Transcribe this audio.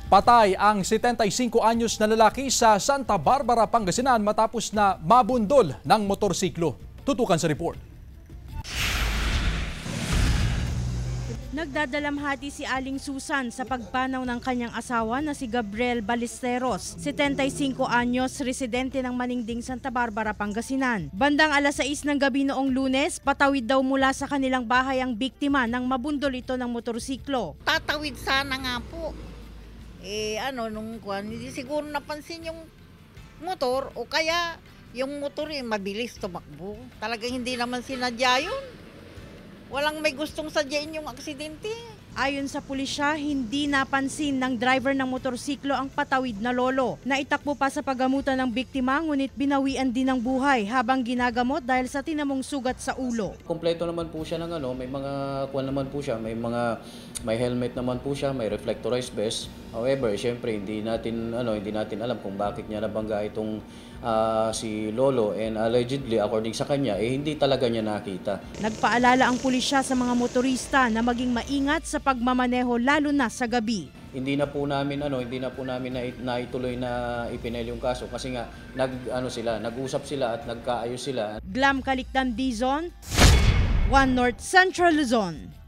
Patay ang 75 anyos na lalaki sa Santa Barbara, Pangasinan matapos na mabundol ng motorsiklo. Tutukan sa report. Nagdadalamhati si Aling Susan sa pagpanaw ng kanyang asawa na si Gabriel Ballesteros, 75 anyos, residente ng Maningding, Santa Barbara, Pangasinan. Bandang alas 6 ng gabi noong Lunes, patawid daw mula sa kanilang bahay ang biktima nang mabundol ito ng motorsiklo. Tatawid sana nga po. Hindi siguro napansin yung motor o kaya yung motor mabilis tumakbo. Talagang hindi naman sinadya yun. Walang may gustong sadyain yung aksidente. Ayon sa pulisya, hindi napansin ng driver ng motorsiklo ang patawid na lolo. Naitakbo pa sa paggamutan ng biktima, ngunit binawian din ng buhay habang ginagamot dahil sa tinamong sugat sa ulo. Kompleto naman po siya ng may mga kuwan naman po siya, may helmet naman po siya, may reflectorized vest. However, syempre hindi natin alam kung bakit niya nabangga itong si lolo, and allegedly according sa kanya hindi talaga niya nakita. Nagpaalala ang pulisya sa mga motorista na maging maingat sa pagmamaneho lalo na sa gabi. Hindi na po namin naituloy na ipinail yung kaso kasi nga nag-usap sila at nagkaayos sila. Glam Kalikdan, Dizon, One North Central Luzon.